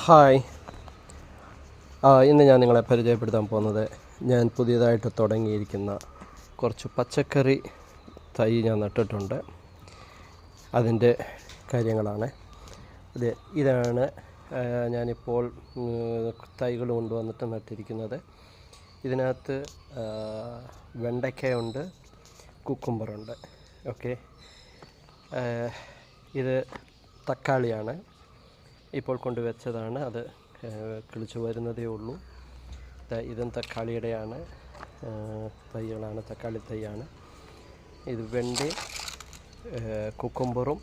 Hi. ഇന്ന് ഞാൻ നിങ്ങളെ പരിചയപ്പെടുത്താൻ പോകുന്നത് ഞാൻ പുതിയതായിട്ട് തുടങ്ങിയിരിക്കുന്ന കുറച്ച് പച്ചക്കറി തൈ ഞാൻ നട്ടിട്ടുണ്ട്. അതിൻ്റെ കാര്യങ്ങളാണ്. ഇതാണ് ഞാനിപ്പോൾ തൈകൾ കൊണ്ടുവന്നിട്ട് നട്ടിരിക്കുന്നത്. ഇതിനകത്ത് വെണ്ടയ്ക്കയുണ്ട്, കുക്കുംബറുണ്ട്. ഓക്കെ, ഇത് തക്കാളിയാണ്. ഇപ്പോൾ കൊണ്ടുവച്ചതാണ്. അത് കിളിച്ചു വരുന്നതേ ഉള്ളൂ. ഇതും തക്കാളിയുടെയാണ് തൈകളാണ്, തക്കാളി തൈയാണ്. ഇത് വെണ്ടയും കുക്കുംബറും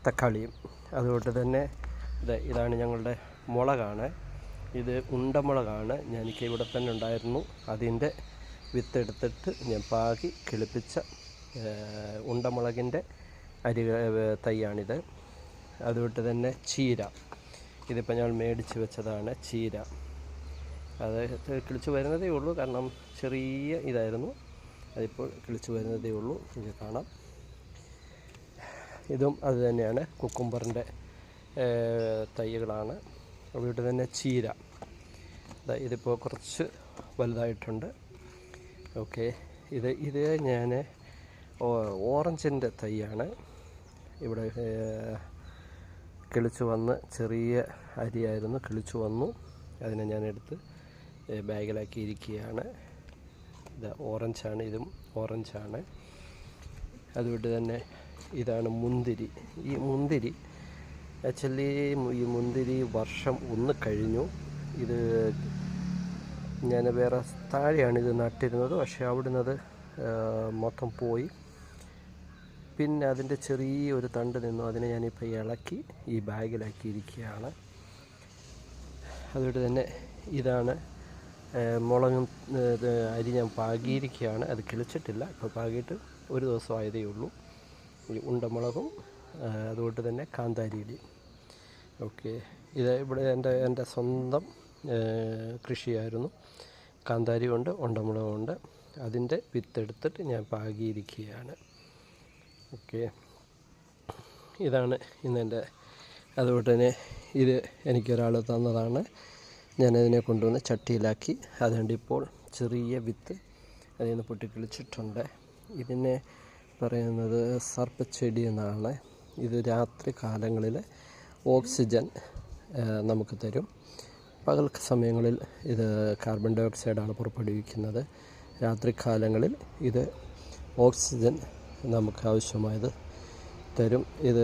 തക്കാളിയും. അതുകൊണ്ട് തന്നെ ഇതാണ് ഞങ്ങളുടെ മുളകാണ്. ഇത് ഉണ്ടമുളകാണ്. എനിക്ക് ഇവിടെ തന്നെ ഉണ്ടായിരുന്നു. അതിൻ്റെ വിത്തെടുത്തിട്ട് ഞാൻ പാകി കിളിപ്പിച്ച ഉണ്ടമുളകിൻ്റെ തൈയാണിത്. അതുകൊണ്ട് തന്നെ ചീര, ഇതിപ്പോൾ ഞാൻ മേടിച്ച് വെച്ചതാണ് ചീര. അത് കിളിച്ചു വരുന്നതേ ഉള്ളൂ, കാരണം ചെറിയ ഇതായിരുന്നു. അതിപ്പോൾ കിളിച്ചു വരുന്നതേ ഉള്ളൂ, ഇത് കാണാം. ഇതും അത് തന്നെയാണ്, കുക്കുംബറിൻ്റെ തൈകളാണ്. അതുകൊണ്ട് തന്നെ ചീര, ഇതിപ്പോൾ കുറച്ച് വലുതായിട്ടുണ്ട്. ഓക്കെ, ഇത് ഞാൻ ഓറഞ്ചിൻ്റെ തൈയാണ്. ഇവിടെ കിളിച്ചു വന്ന് ചെറിയ അരിയായിരുന്നു, കിളിച്ചു വന്നു. അതിനെ ഞാൻ എടുത്ത് ബാഗിലാക്കിയിരിക്കുകയാണ്. ഇത് ഓറഞ്ചാണ്, ഇതും ഓറഞ്ചാണ്. അതുകൊണ്ട് തന്നെ ഇതാണ് മുന്തിരി. ഈ മുന്തിരി ആക്ച്വലി ഈ മുന്തിരി വർഷം ഒന്ന് കഴിഞ്ഞു. ഇത് ഞാൻ വേറെ താഴെയാണ് ഇത് നട്ടിരുന്നത്, പക്ഷേ അവിടുന്ന് അത് മൊത്തം പോയി. പിന്നെ അതിൻ്റെ ചെറിയൊരു തണ്ട് നിന്നു. അതിനെ ഞാനിപ്പോൾ ഇളക്കി ഈ ബാഗിലാക്കിയിരിക്കുകയാണ്. അതുകൊണ്ട് തന്നെ ഇതാണ് മുളകും അരി ഞാൻ പാകിയിരിക്കുകയാണ്. അത് കിളിച്ചിട്ടില്ല, ഇപ്പോൾ പാകിയിട്ട് ഒരു ദിവസം ആയതേ ഉള്ളൂ. ഈ ഉണ്ടമുളകും അതുകൊണ്ട് തന്നെ കാന്താരിയിലി. ഓക്കെ, ഇത് ഇവിടെ എൻ്റെ സ്വന്തം കൃഷിയായിരുന്നു. കാന്താരിയുണ്ട്, ഉണ്ടമുളകുണ്ട്. അതിൻ്റെ വിത്തെടുത്തിട്ട് ഞാൻ പാകിയിരിക്കുകയാണ്. ഓക്കെ, ഇതാണ് ഇന്നെൻ്റെ. അതുകൊണ്ട് തന്നെ ഇത് എനിക്കൊരാൾ തന്നതാണ്. ഞാനതിനെ കൊണ്ടുവന്ന് ചട്ടിയിലാക്കി. അതുകൊണ്ട് ഇപ്പോൾ ചെറിയ വിത്ത് അതിൽ നിന്ന് പൊട്ടിക്കിളിച്ചിട്ടുണ്ട്. ഇതിനെ പറയുന്നത് സർപ്പച്ചെടി എന്നാണ്. ഇത് രാത്രി കാലങ്ങളിൽ ഓക്സിജൻ നമുക്ക് തരും. പകൽ സമയങ്ങളിൽ ഇത് കാർബൺ ഡൈ ഓക്സൈഡാണ് പുറപ്പെടുവിക്കുന്നത്. രാത്രി കാലങ്ങളിൽ ഇത് ഓക്സിജൻ നമുക്ക് ആവശ്യമായത് തരും. ഇത്